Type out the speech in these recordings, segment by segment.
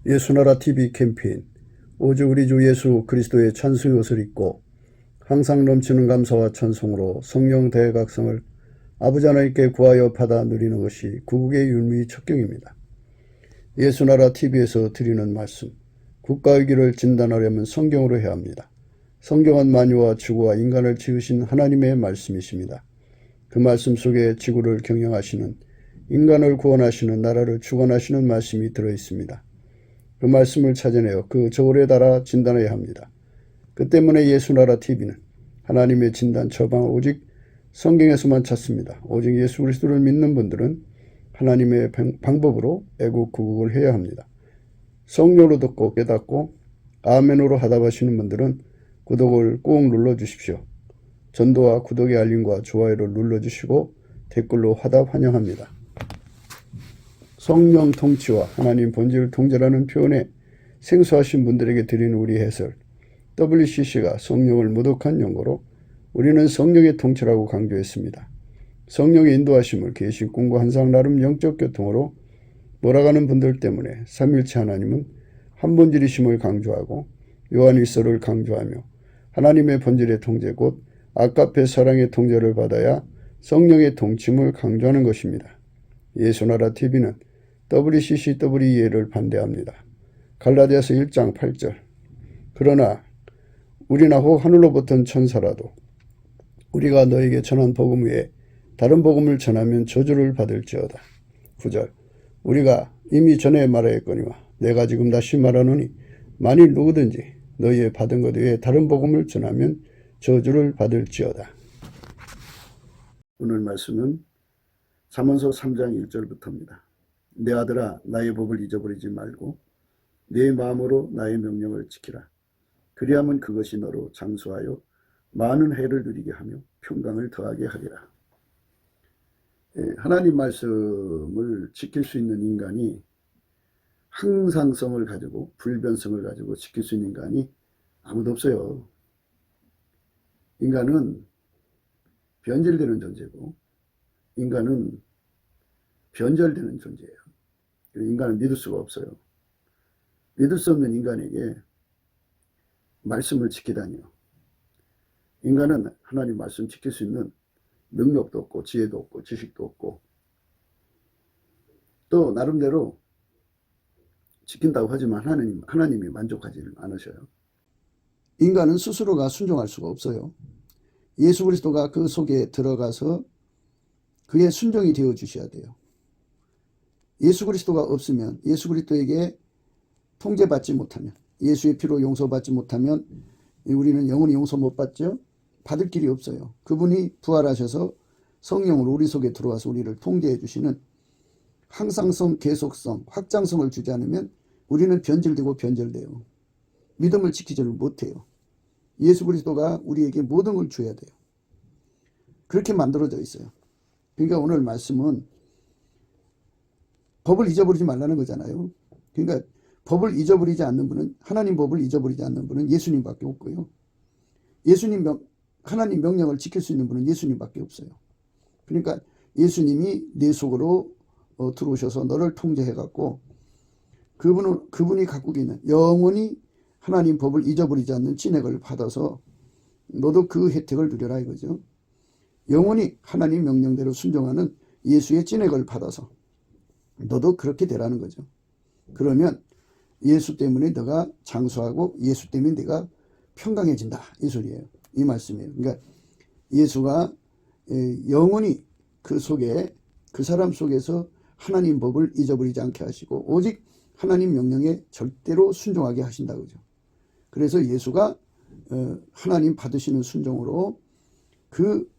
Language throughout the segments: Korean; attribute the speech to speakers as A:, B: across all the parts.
A: 예수나라 TV 캠페인 오직 우리 주 예수 그리스도의 찬송의 옷을 입고 항상 넘치는 감사와 찬송으로 성령 대각성을 아버지 하나님께 구하여 받아 누리는 것이 구국의 율무의 척경입니다. 예수나라 TV에서 드리는 말씀, 국가의 길을 진단하려면 성경으로 해야 합니다. 성경은 만유와 지구와 인간을 지으신 하나님의 말씀이십니다. 그 말씀 속에 지구를 경영하시는, 인간을 구원하시는, 나라를 주관하시는 말씀이 들어있습니다. 그 말씀을 찾아내어 그 저울에 달아 진단해야 합니다. 그 때문에 예수나라 TV는 하나님의 진단 처방을 오직 성경에서만 찾습니다. 오직 예수 그리스도를 믿는 분들은 하나님의 방법으로 애국 구국을 해야 합니다. 성령으로 듣고 깨닫고 아멘으로 하답하시는 분들은 구독을 꼭 눌러주십시오. 전도와 구독의 알림과 좋아요를 눌러주시고 댓글로 화답 환영합니다. 성령 통치와 하나님 본질 통제라는 표현에 생소하신 분들에게 드리는 우리 해설, WCC가 성령을 모독한 용어로 우리는 성령의 통치라고 강조했습니다. 성령의 인도하심을 계시 꿈과 환상 나름 영적 교통으로 몰아가는 분들 때문에 삼일체 하나님은 한 본질이심을 강조하고 요한일서를 강조하며 하나님의 본질의 통제 곧 아까페 사랑의 통제를 받아야 성령의 통침을 강조하는 것입니다. 예수나라 TV는 WCCWE를 반대합니다. 갈라디아서 1장 8절 그러나 우리나 혹 하늘로부터 천사라도 우리가 너에게 전한 복음 외에 다른 복음을 전하면 저주를 받을지어다. 9절 우리가 이미 전에 말하였거니와 내가 지금 다시 말하노니 만일 누구든지 너희의 받은 것 외에 다른 복음을 전하면 저주를 받을지어다. 오늘 말씀은 잠언서 3장 1절부터입니다. 내 아들아 나의 법을 잊어버리지 말고 내 마음으로 나의 명령을 지키라. 그리하면 그것이 너로 장수하여 많은 해를 누리게 하며 평강을 더하게 하리라. 하나님 말씀을 지킬 수 있는 인간이 항상성을 가지고 불변성을 가지고 지킬 수 있는 인간이 아무도 없어요. 인간은 변질되는 존재고 인간은 변절되는 존재예요. 인간은 믿을 수가 없어요. 믿을 수 없는 인간에게 말씀을 지키다니요. 인간은 하나님 말씀 지킬 수 있는 능력도 없고 지혜도 없고 지식도 없고 또 나름대로 지킨다고 하지만 하나님이 만족하지는 않으셔요. 인간은 스스로가 순종할 수가 없어요. 예수 그리스도가 그 속에 들어가서 그의 순종이 되어 주셔야 돼요. 예수 그리스도가 없으면 예수 그리스도에게 통제받지 못하면 예수의 피로 용서받지 못하면 우리는 영원히 용서 못 받죠. 받을 길이 없어요. 그분이 부활하셔서 성령으로 우리 속에 들어와서 우리를 통제해 주시는 항상성, 계속성, 확장성을 주지 않으면 우리는 변질되고 변절돼요. 믿음을 지키지를 못해요. 예수 그리스도가 우리에게 모든 걸 줘야 돼요. 그렇게 만들어져 있어요. 그러니까 오늘 말씀은 법을 잊어버리지 말라는 거잖아요. 그러니까 법을 잊어버리지 않는 분은 하나님 법을 잊어버리지 않는 분은 예수님밖에 없고요. 하나님 명령을 지킬 수 있는 분은 예수님밖에 없어요. 그러니까 예수님이 내 속으로 들어오셔서 너를 통제해갖고 그분이 갖고 있는 영원히 하나님 법을 잊어버리지 않는 진액을 받아서 너도 그 혜택을 누려라 이거죠. 영원히 하나님 명령대로 순종하는 예수의 진액을 받아서 너도 그렇게 되라는 거죠. 그러면 예수 때문에 너가 장수하고 예수 때문에 네가 평강해진다 이 소리예요. 이 말씀이에요. 그러니까 예수가 영원히 그 속에 그 사람 속에서 하나님 법을 잊어버리지 않게 하시고 오직 하나님 명령에 절대로 순종하게 하신다 그죠. 그래서 예수가 하나님 받으시는 순종으로 그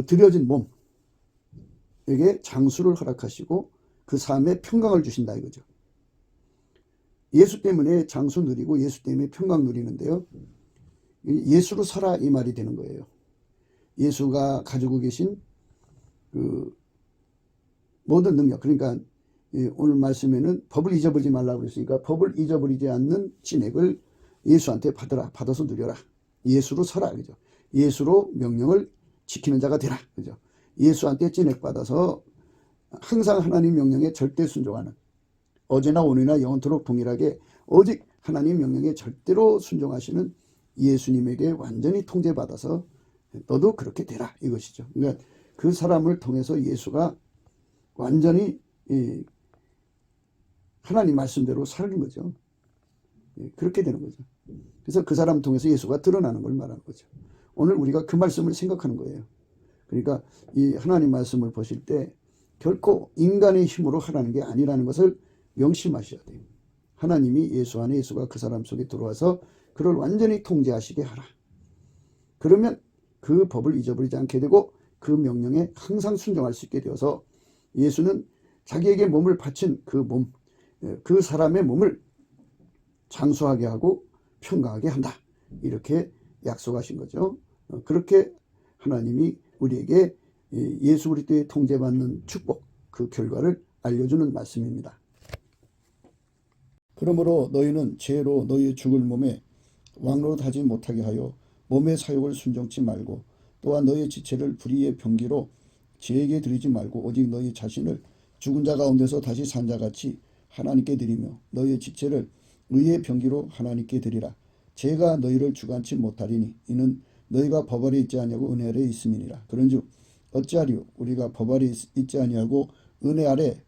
A: 드려진 몸에게 장수를 허락하시고 그 삶에 평강을 주신다 이거죠. 예수 때문에 장수 누리고 예수 때문에 평강 누리는데요. 예수로 살아 이 말이 되는 거예요. 예수가 가지고 계신 그 모든 능력, 그러니까 오늘 말씀에는 법을 잊어버리지 말라고 그랬으니까 법을 잊어버리지 않는 진액을 예수한테 받아서 누려라. 예수로 살아 그죠. 예수로 명령을 지키는 자가 되라 그죠. 예수한테 진액 받아서 항상 하나님 명령에 절대 순종하는 어제나 오늘이나 영원토록 동일하게 오직 하나님 명령에 절대로 순종하시는 예수님에게 완전히 통제받아서 너도 그렇게 되라 이것이죠. 그러니까 그 사람을 통해서 예수가 완전히 하나님 말씀대로 사는 거죠. 그렇게 되는 거죠. 그래서 그 사람 통해서 예수가 드러나는 걸 말하는 거죠. 오늘 우리가 그 말씀을 생각하는 거예요. 그러니까 이 하나님 말씀을 보실 때 결코 인간의 힘으로 하라는 게 아니라는 것을 명심하셔야 돼요. 하나님이 예수 안에 예수가 그 사람 속에 들어와서 그를 완전히 통제하시게 하라. 그러면 그 법을 잊어버리지 않게 되고 그 명령에 항상 순종할 수 있게 되어서 예수는 자기에게 몸을 바친 그 몸, 그 사람의 몸을 장수하게 하고 평강하게 한다. 이렇게 약속하신 거죠. 그렇게 하나님이 우리에게 예수 그리스도의 통제받는 축복, 그 결과를 알려주는 말씀입니다. 그러므로 너희는 죄로 너희의 죽을 몸에 왕노릇하지 못하게 하여 몸의 사욕을 순종치 말고 또한 너희의 지체를 불의의 병기로 죄에게 드리지 말고 오직 너희 자신을 죽은 자 가운데서 다시 산 자같이 하나님께 드리며 너희의 지체를 의의 병기로 하나님께 드리라. 죄가 너희를 주관치 못하리니 이는 너희가 법 아래 있지 아니하고 은혜 아래 있음이니라. 그런즉 어찌하리요 우리가 법 아래 있지 아니하고 은혜 아래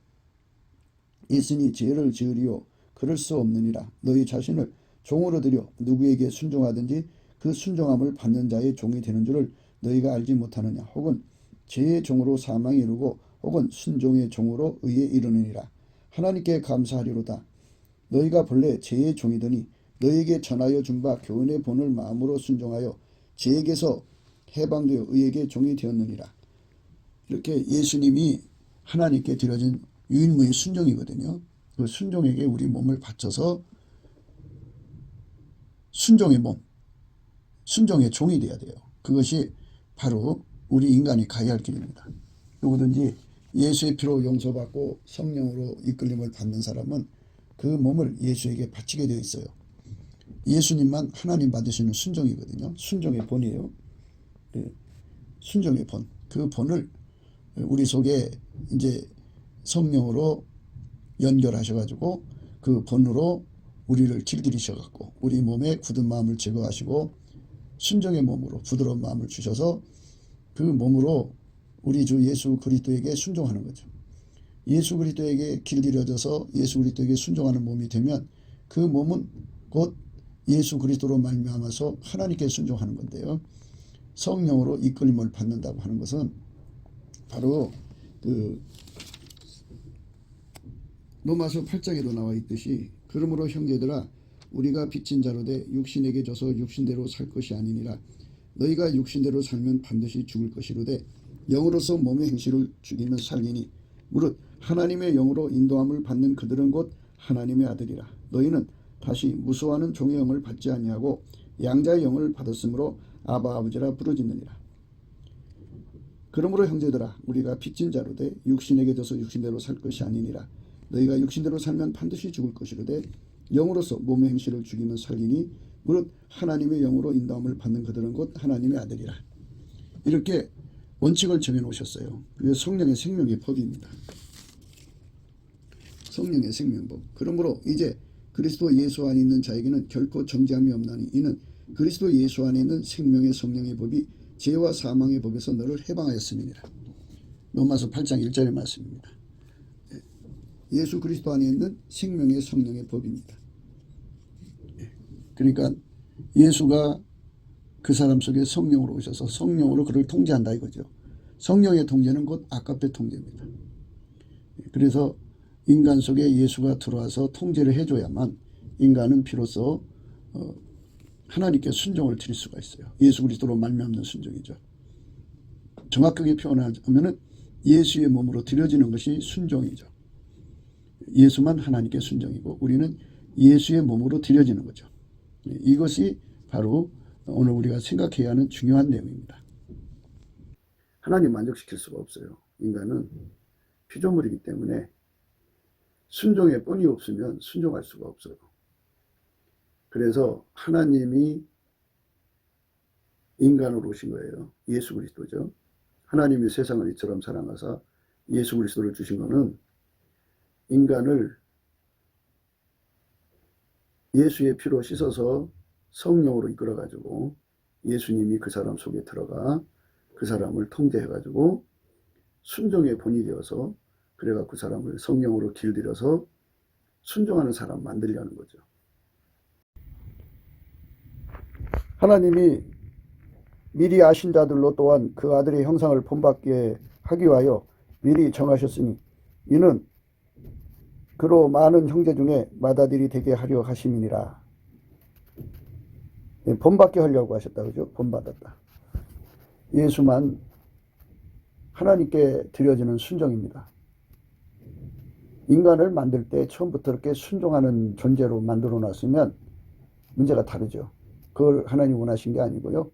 A: 있으니 죄를 지으리요 그럴 수 없느니라. 너희 자신을 종으로 들여 누구에게 순종하든지 그 순종함을 받는 자의 종이 되는 줄을 너희가 알지 못하느냐. 혹은 죄의 종으로 사망에 이르고 혹은 순종의 종으로 의에 이르느니라. 하나님께 감사하리로다. 너희가 본래 죄의 종이더니 너희에게 전하여 준 바 교훈의 본을 마음으로 순종하여 죄에게서 해방되어 의에게 종이 되었느니라. 이렇게 예수님이 하나님께 드려진 유일무이 순종이거든요. 그 순종에게 우리 몸을 바쳐서 순종의 몸, 순종의 종이 되어야 돼요. 그것이 바로 우리 인간이 가야 할 길입니다. 누구든지 예수의 피로 용서받고 성령으로 이끌림을 받는 사람은 그 몸을 예수에게 바치게 되어 있어요. 예수님만 하나님 받으시는 순종이거든요. 순종의 본이에요. 순종의 본. 그 본을 우리 속에 이제 성령으로 연결하셔가지고 그 본으로 우리를 길들이셔갖고 우리 몸에 굳은 마음을 제거하시고 순종의 몸으로 부드러운 마음을 주셔서 그 몸으로 우리 주 예수 그리스도에게 순종하는 거죠. 예수 그리스도에게 길들여져서 예수 그리스도에게 순종하는 몸이 되면 그 몸은 곧 예수 그리스도로 말미암아서 하나님께 순종하는 건데요. 성령으로 이끌림을 받는다고 하는 것은 바로 그 로마서 8장에도 나와 있듯이 그러므로 형제들아 우리가 빚진 자로 돼 육신에게 져서 육신대로 살 것이 아니니라. 너희가 육신대로 살면 반드시 죽을 것이로되 영으로서 몸의 행실을 죽이면 살리니 무릇 하나님의 영으로 인도함을 받는 그들은 곧 하나님의 아들이라. 너희는 다시 무수하는 종의 영을 받지 아니하고 양자의 영을 받았으므로 아바 아버지라 부르짖느니라. 그러므로 형제들아 우리가 빚진 자로 돼 육신에게 져서 육신대로 살 것이 아니니라. 너희가 육신대로 살면 반드시 죽을 것이로되 영으로서 몸의 행실을 죽이면 살리니 무릇 하나님의 영으로 인도함을 받는 그들은 곧 하나님의 아들이라. 이렇게 원칙을 정해놓으셨어요. 그게 성령의 생명의 법입니다. 성령의 생명법. 그러므로 이제 그리스도 예수 안에 있는 자에게는 결코 정죄함이 없나니 이는 그리스도 예수 안에 있는 생명의 성령의 법이 죄와 사망의 법에서 너를 해방하였음이니라. 로마서 8장 1절의 말씀입니다. 예수 그리스도 안에 있는 생명의 성령의 법입니다. 그러니까 예수가 그 사람 속에 성령으로 오셔서 성령으로 그를 통제한다 이거죠. 성령의 통제는 곧 아까페 통제입니다. 그래서 인간 속에 예수가 들어와서 통제를 해줘야만 인간은 비로소 하나님께 순종을 드릴 수가 있어요. 예수 그리스도로 말미암는 순종이죠. 정확하게 표현하자면 예수의 몸으로 드려지는 것이 순종이죠. 예수만 하나님께 순종이고 우리는 예수의 몸으로 드려지는 거죠. 이것이 바로 오늘 우리가 생각해야 하는 중요한 내용입니다. 하나님 만족시킬 수가 없어요. 인간은 피조물이기 때문에 순종의 뻔이 없으면 순종할 수가 없어요. 그래서 하나님이 인간으로 오신 거예요. 예수 그리스도죠. 하나님이 세상을 이처럼 사랑하사 예수 그리스도를 주신 것은 인간을 예수의 피로 씻어서 성령으로 이끌어가지고 예수님이 그 사람 속에 들어가 그 사람을 통제해가지고 순종의 본이 되어서 그래가 그 사람을 성령으로 길들여서 순종하는 사람 만들려는 거죠. 하나님이 미리 아신 자들로 또한 그 아들의 형상을 본받게 하기 위하여 미리 정하셨으니 이는 그로 많은 형제 중에 맏아들이 되게 하려 하심이니라. 본받게 하려고 하셨다. 그죠? 본받았다. 예수만 하나님께 드려지는 순종입니다. 인간을 만들 때 처음부터 이렇게 순종하는 존재로 만들어 놨으면 문제가 다르죠. 그걸 하나님 원하신 게 아니고요.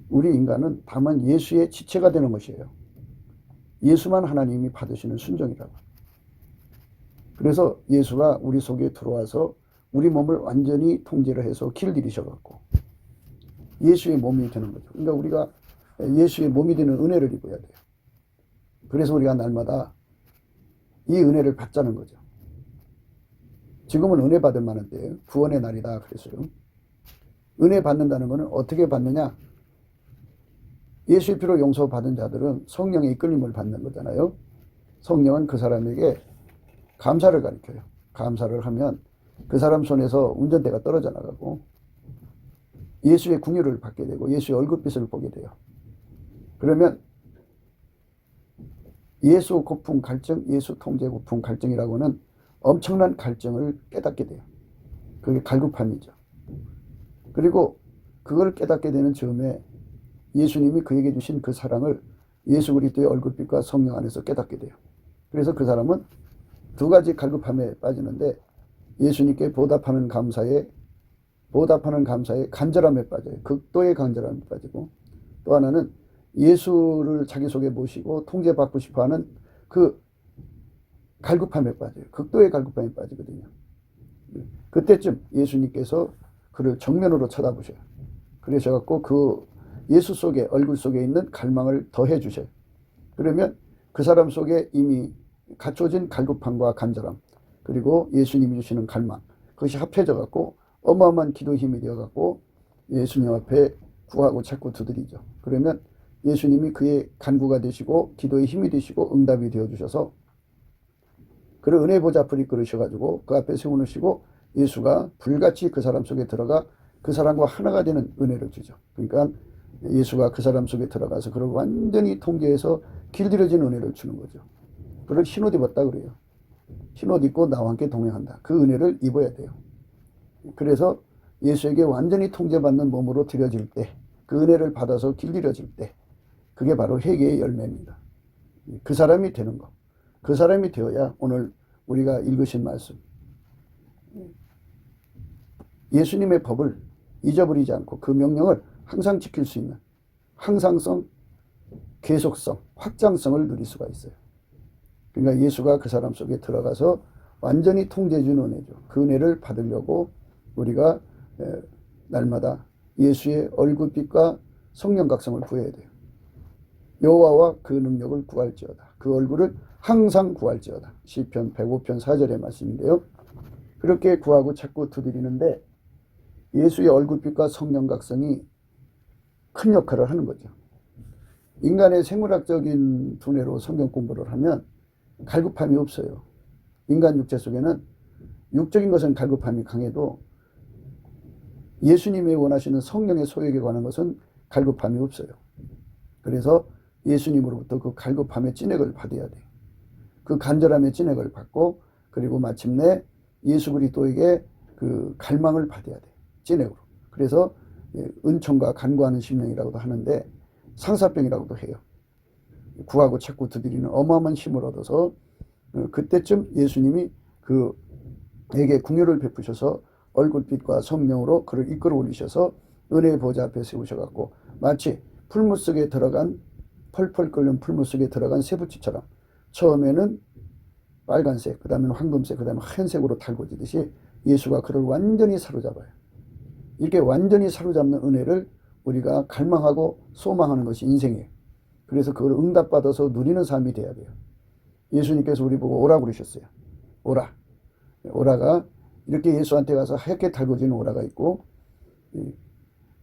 A: 우리 인간은 다만 예수의 지체가 되는 것이에요. 예수만 하나님이 받으시는 순종이라고. 그래서 예수가 우리 속에 들어와서 우리 몸을 완전히 통제를 해서 길들이셔갖고 예수의 몸이 되는 거죠. 그러니까 우리가 예수의 몸이 되는 은혜를 입어야 돼요. 그래서 우리가 날마다 이 은혜를 받자는 거죠. 지금은 은혜 받을 만한 때예요. 구원의 날이다 그랬어요. 은혜 받는다는 것은 어떻게 받느냐? 예수의 피로 용서받은 자들은 성령의 이끌림을 받는 거잖아요. 성령은 그 사람에게 감사를 가르쳐요. 감사를 하면 그 사람 손에서 운전대가 떨어져 나가고 예수의 긍휼을 받게 되고 예수의 얼굴빛을 보게 돼요. 그러면 예수 고품 갈증, 예수 통제 고품 갈증이라고는 엄청난 갈증을 깨닫게 돼요. 그게 갈급함이죠. 그리고 그걸 깨닫게 되는 즈음에 예수님이 그에게 주신 그 사랑을 예수 그리스도의 얼굴빛과 성령 안에서 깨닫게 돼요. 그래서 그 사람은 두 가지 갈급함에 빠지는데 예수님께 보답하는 감사에 간절함에 빠져요. 극도의 간절함에 빠지고 또 하나는 예수를 자기 속에 모시고 통제받고 싶어하는 그 갈급함에 빠져요. 극도의 갈급함에 빠지거든요. 그때쯤 예수님께서 그를 정면으로 쳐다보셔요. 그러셔갖고 그 예수 속에 얼굴 속에 있는 갈망을 더해 주셔요. 그러면 그 사람 속에 이미 갖춰진 갈급함과 간절함 그리고 예수님이 주시는 갈망 그것이 합해져 갖고 어마어마한 기도 힘이 되어 갖고 예수님 앞에 구하고 찾고 두드리죠. 그러면 예수님이 그의 간구가 되시고 기도의 힘이 되시고 응답이 되어 주셔서 그를 은혜 보좌 앞을 이끌으셔 가지고 그 앞에 세워놓으시고 예수가 불같이 그 사람 속에 들어가 그 사람과 하나가 되는 은혜를 주죠. 그러니까 예수가 그 사람 속에 들어가서 그를 완전히 통제해서 길들여진 은혜를 주는 거죠. 그걸 흰옷 입었다 그래요. 흰옷 입고 나와 함께 동행한다. 그 은혜를 입어야 돼요. 그래서 예수에게 완전히 통제받는 몸으로 드려질 때, 그 은혜를 받아서 길들여질 때, 그게 바로 회개의 열매입니다. 그 사람이 되는 거. 그 사람이 되어야 오늘 우리가 읽으신 말씀. 예수님의 법을 잊어버리지 않고 그 명령을 항상 지킬 수 있는 항상성, 계속성, 확장성을 누릴 수가 있어요. 그러니까 예수가 그 사람 속에 들어가서 완전히 통제해 주는 은혜죠. 그 은혜를 받으려고 우리가 날마다 예수의 얼굴빛과 성령각성을 구해야 돼요. 여호와와 그 능력을 구할지어다. 그 얼굴을 항상 구할지어다. 시편 105편 4절의 말씀인데요. 그렇게 구하고 찾고 두드리는데 예수의 얼굴빛과 성령각성이 큰 역할을 하는 거죠. 인간의 생물학적인 두뇌로 성경 공부를 하면 갈급함이 없어요. 인간 육체 속에는 육적인 것은 갈급함이 강해도 예수님이 원하시는 성령의 소욕에 관한 것은 갈급함이 없어요. 그래서 예수님으로부터 그 갈급함의 찐액을 받아야 돼요. 그 간절함의 찐액을 받고 그리고 마침내 예수 그리스도에게 그 갈망을 받아야 돼요. 찐액으로. 그래서 은총과 간구하는 심령이라고도 하는데 상사병이라고도 해요. 구하고 찾고 두드리는 어마어마한 힘을 얻어서 그때쯤 예수님이 그에게 긍휼을 베푸셔서 얼굴빛과 성령으로 그를 이끌어 올리셔서 은혜의 보좌 앞에 세우셔갖고 마치 풀무 속에 들어간 펄펄 끓는 풀무 속에 들어간 새부치처럼 처음에는 빨간색, 그 다음에는 황금색, 그 다음에 하얀색으로 달궈지듯이 예수가 그를 완전히 사로잡아요. 이렇게 완전히 사로잡는 은혜를 우리가 갈망하고 소망하는 것이 인생이에요. 그래서 그걸 응답받아서 누리는 삶이 돼야 돼요. 예수님께서 우리 보고 오라 그러셨어요. 오라. 오라가 이렇게 예수한테 가서 하얗게 달궈진 오라가 있고,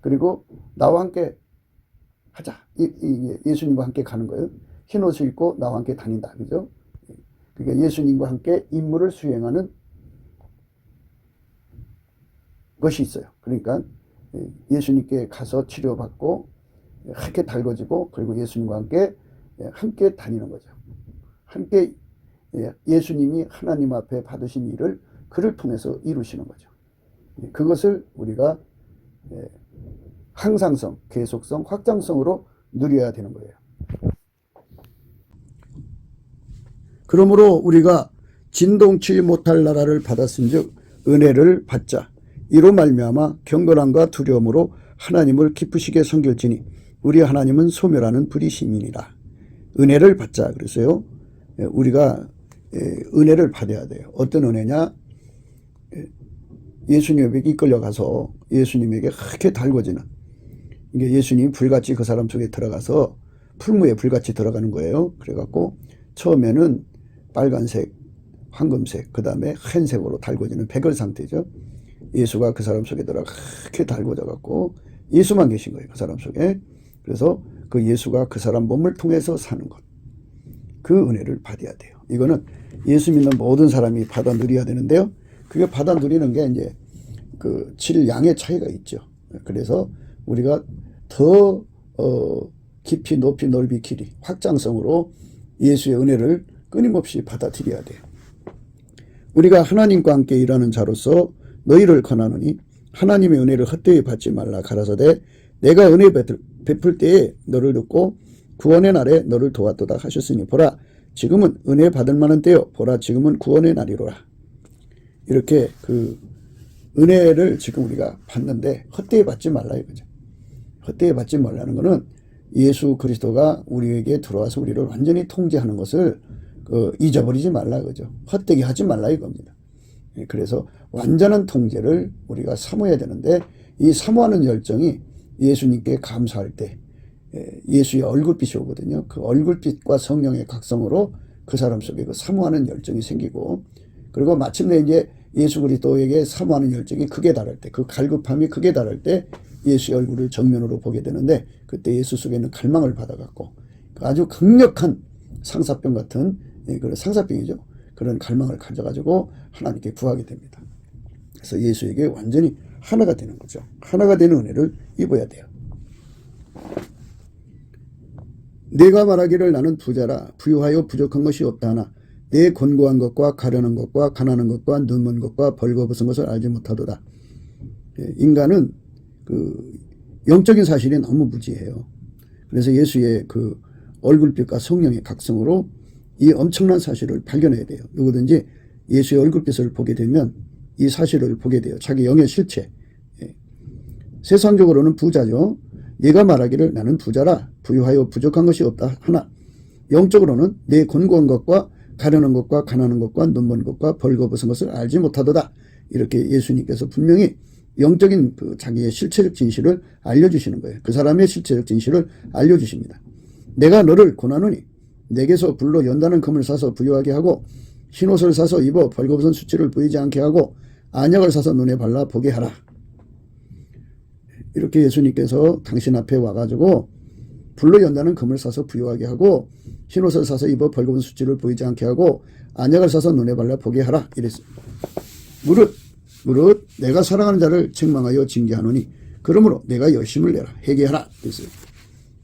A: 그리고 나와 함께 하자. 예수님과 함께 가는 거예요. 흰 옷을 입고 나와 함께 다닌다. 그죠? 그러니까 예수님과 함께 임무를 수행하는 것이 있어요. 그러니까 예수님께 가서 치료받고 하얗게 달궈지고, 그리고 예수님과 함께 다니는 거죠. 함께 예수님이 하나님 앞에 받으신 일을 그를 통해서 이루시는 거죠. 그것을 우리가 항상성, 계속성, 확장성으로 누려야 되는 거예요. 그러므로 우리가 진동치 못할 나라를 받았은즉 은혜를 받자. 이로 말미암아 경건함과 두려움으로 하나님을 기쁘시게 섬길지니 우리 하나님은 소멸하는 불의 시민이라. 은혜를 받자 그랬어요. 우리가 은혜를 받아야 돼요. 어떤 은혜냐? 예수님에게 이끌려가서 예수님에게 하얗게 달궈지는, 이게 예수님이 불같이 그 사람 속에 들어가서 풀무에 불같이 들어가는 거예요. 그래갖고 처음에는 빨간색, 황금색, 그 다음에 하얀색으로 달궈지는 백을 상태죠. 예수가 그 사람 속에 들어가 하얗게 달궈져갖고 예수만 계신 거예요. 그 사람 속에. 그래서 그 예수가 그 사람 몸을 통해서 사는 것, 그 은혜를 받아야 돼요. 이거는 예수 믿는 모든 사람이 받아 누려야 되는데요. 그게 받아 누리는 게 이제 그 질 양의 차이가 있죠. 그래서 우리가 더 깊이 높이 넓이 길이 확장성으로 예수의 은혜를 끊임없이 받아들여야 돼요. 우리가 하나님과 함께 일하는 자로서 너희를 권하노니 하나님의 은혜를 헛되이 받지 말라. 가라사대 내가 은혜 베풀 때에 너를 듣고 구원의 날에 너를 도왔도다 하셨으니 보라 지금은 은혜 받을 만한 때요 보라 지금은 구원의 날이로라. 이렇게 그 은혜를 지금 우리가 받는데 헛되이 받지 말라 이거죠. 헛되이 받지 말라는 것은 예수 그리스도가 우리에게 들어와서 우리를 완전히 통제하는 것을 잊어버리지 말라 이거죠. 헛되게 하지 말라 이겁니다. 그래서 완전한 통제를 우리가 사모해야 되는데 이 사모하는 열정이 예수님께 감사할 때 예수의 얼굴빛이 오거든요. 그 얼굴빛과 성령의 각성으로 그 사람 속에 그 사모하는 열정이 생기고, 그리고 마침내 이제 예수 그리스도에게 사모하는 열정이 극에 달할 때, 그 갈급함이 극에 달할 때 예수의 얼굴을 정면으로 보게 되는데, 그때 예수 속에는 갈망을 받아갖고 아주 강력한 상사병 같은 그런 상사병이죠. 그런 갈망을 가져가지고 하나님께 구하게 됩니다. 그래서 예수에게 완전히 하나가 되는 거죠. 하나가 되는 은혜를 입어야 돼요. 내가 말하기를 나는 부자라 부유하여 부족한 것이 없다 하나 내 곤고한 것과 가련한 것과 가난한 것과 눈먼 것과 벌거벗은 것을 알지 못하도다. 인간은 그 영적인 사실이 너무 무지해요. 그래서 예수의 그 얼굴빛과 성령의 각성으로 이 엄청난 사실을 발견해야 돼요. 누구든지 예수의 얼굴빛을 보게 되면 이 사실을 보게 돼요. 자기 영의 실체. 세상적으로는 부자죠. 네가 말하기를 나는 부자라 부유하여 부족한 것이 없다 하나 영적으로는 내 곤고한 것과 가련한 것과 가난한 것과 눈먼 것과 벌거벗은 것을 알지 못하도다. 이렇게 예수님께서 분명히 영적인 그 자기의 실체적 진실을 알려주시는 거예요. 그 사람의 실체적 진실을 알려주십니다. 내가 너를 권하노니 내게서 불로 연다는 금을 사서 부유하게 하고 흰옷을 사서 입어 벌거벗은 수치를 보이지 않게 하고 안약을 사서 눈에 발라 보게 하라. 이렇게 예수님께서 당신 앞에 와가지고 불로 연다는 금을 사서 부유하게 하고 흰옷을 사서 입어 벌거벗은 수치를 보이지 않게 하고 안약을 사서 눈에 발라 보게 하라. 이랬어요. 무릇 내가 사랑하는 자를 책망하여 징계하노니 그러므로 내가 열심을 내라 회개하라. 그랬어요.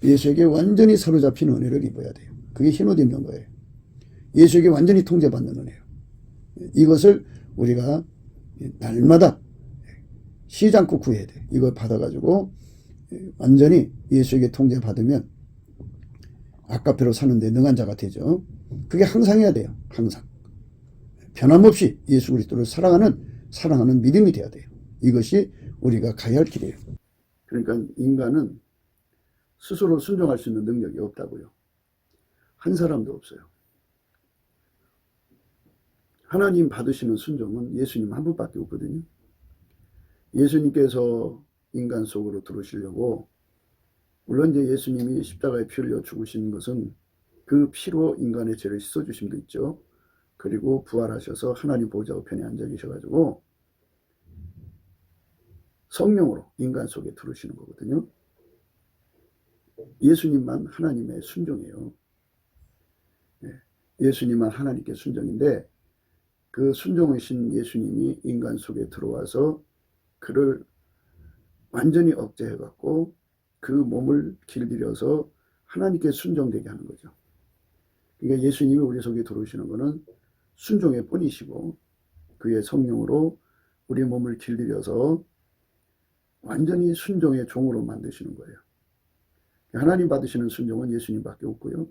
A: 예수에게 완전히 사로잡힌 은혜를 입어야 돼요. 그게 흰옷 입는 거예요. 예수에게 완전히 통제받는 은혜예요. 이것을 우리가 날마다 쉬지 않고 구해야 돼. 이걸 받아가지고 완전히 예수에게 통제받으면 아까페로 사는데 능한 자가 되죠. 그게 항상 해야 돼요. 항상. 변함없이 예수 그리스도를 사랑하는 믿음이 돼야 돼요. 이것이 우리가 가야 할 길이에요. 그러니까 인간은 스스로 순종할 수 있는 능력이 없다고요. 한 사람도 없어요. 하나님 받으시는 순종은 예수님 한 분밖에 없거든요. 예수님께서 인간 속으로 들어오시려고 물론 이제 예수님이 십자가에 피 흘려 죽으신 것은 그 피로 인간의 죄를 씻어주심도 있죠. 그리고 부활하셔서 하나님 보좌 우편에 앉아 계셔가지고 성령으로 인간 속에 들어오시는 거거든요. 예수님만 하나님의 순종이에요. 예수님만 하나님께 순종인데 그 순종하신 예수님이 인간 속에 들어와서 그를 완전히 억제해갖고 그 몸을 길들여서 하나님께 순종되게 하는 거죠. 그러니까 예수님이 우리 속에 들어오시는 것은 순종의 뿐이시고 그의 성령으로 우리 몸을 길들여서 완전히 순종의 종으로 만드시는 거예요. 하나님 받으시는 순종은 예수님밖에 없고요.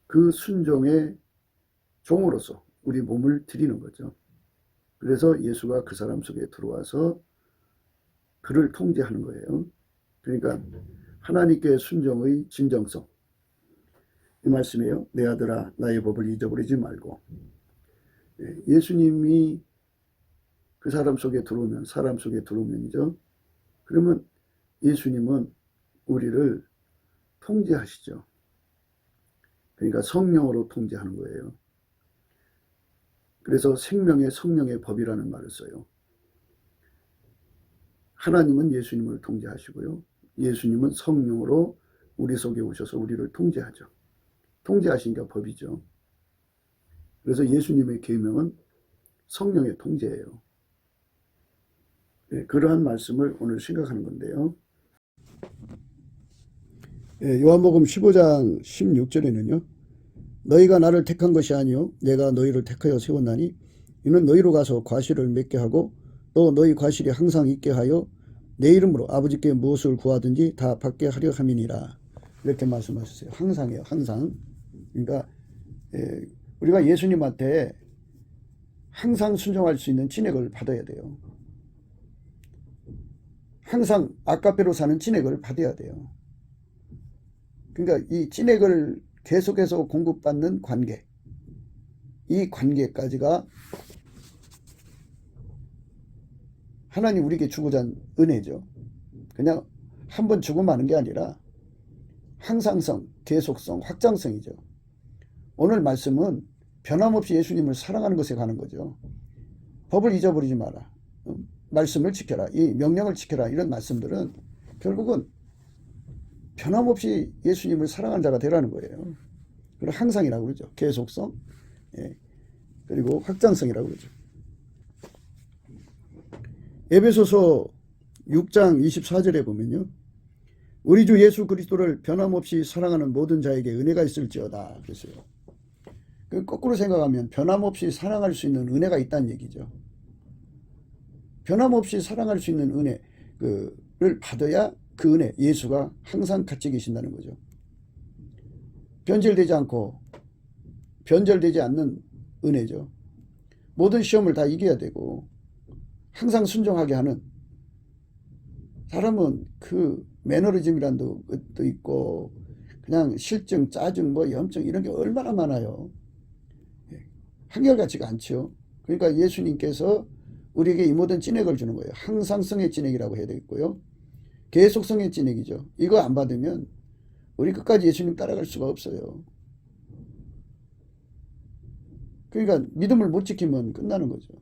A: 그 순종의 종으로서 우리 몸을 드리는 거죠. 그래서 예수가 그 사람 속에 들어와서 그를 통제하는 거예요. 그러니까 하나님께 순종의 진정성. 이 말씀이에요. 내 아들아 나의 법을 잊어버리지 말고. 예수님이 그 사람 속에 들어오면이죠. 그러면 예수님은 우리를 통제하시죠. 그러니까 성령으로 통제하는 거예요. 그래서 생명의 성령의 법이라는 말을 써요. 하나님은 예수님을 통제하시고요. 예수님은 성령으로 우리 속에 오셔서 우리를 통제하죠. 통제하시니까 법이죠. 그래서 예수님의 계명은 성령의 통제예요. 그러한 말씀을 오늘 생각하는 건데요. 요한복음 15장 16절에는요. 너희가 나를 택한 것이 아니요 내가 너희를 택하여 세웠나니 이는 너희로 가서 과실을 맺게 하고 또 너희 과실이 항상 있게 하여 내 이름으로 아버지께 무엇을 구하든지 다 받게 하려 함이니라. 이렇게 말씀하셨어요. 항상이에요. 항상. 그러니까 우리가 예수님한테 항상 순종할 수 있는 진액을 받아야 돼요. 항상 아까페로 사는 진액을 받아야 돼요. 그러니까 이 진액을 계속해서 공급받는 관계, 이 관계까지가 하나님 우리에게 주고자 하는 은혜죠. 그냥 한번 주고 마는 게 아니라 항상성, 계속성, 확장성이죠. 오늘 말씀은 변함없이 예수님을 사랑하는 것에 관한 거죠. 법을 잊어버리지 마라. 말씀을 지켜라. 이 명령을 지켜라. 이런 말씀들은 결국은 변함없이 예수님을 사랑하는 자가 되라는 거예요. 그리고 항상이라고 그러죠. 계속성, 그리고 확장성이라고 그러죠. 에베소서 6장 24절에 보면요. 우리 주 예수 그리스도를 변함없이 사랑하는 모든 자에게 은혜가 있을지어다. 그랬어요. 거꾸로 생각하면 변함없이 사랑할 수 있는 은혜가 있다는 얘기죠. 변함없이 사랑할 수 있는 은혜를 받아야 그 은혜, 예수가 항상 같이 계신다는 거죠. 변절되지 않고 변절되지 않는 은혜죠. 모든 시험을 다 이겨야 되고 항상 순종하게 하는 사람은 그 매너리즘이란 것도 있고 그냥 실증, 짜증, 염증 이런 게 얼마나 많아요. 한결같지가 않죠. 그러니까 예수님께서 우리에게 이 모든 진액을 주는 거예요. 항상성의 진액이라고 해야 되겠고요. 계속성의 진액이죠. 이거 안 받으면 우리 끝까지 예수님 따라갈 수가 없어요. 그러니까 믿음을 못 지키면 끝나는 거죠.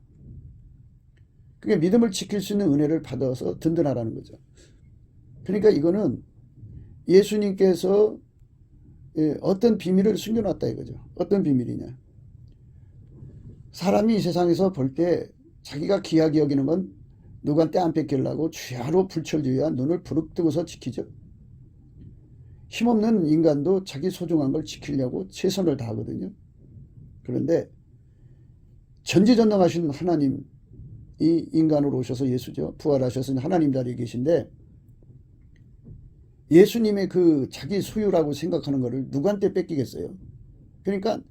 A: 그게 믿음을 지킬 수 있는 은혜를 받아서 든든하라는 거죠. 그러니까 이거는 예수님께서 어떤 비밀을 숨겨놨다 이거죠. 어떤 비밀이냐. 사람이 이 세상에서 볼 때 자기가 귀하게 여기는 건 누구한테 안 뺏기려고 주야로 불철주야 눈을 부릅뜨고서 지키죠. 힘없는 인간도 자기 소중한 걸 지키려고 최선을 다하거든요. 그런데 전지전능하신 하나님이 인간으로 오셔서 예수죠. 부활하셔서 하나님 자리에 계신데 예수님의 그 자기 소유라고 생각하는 거를 누구한테 뺏기겠어요? 그러니까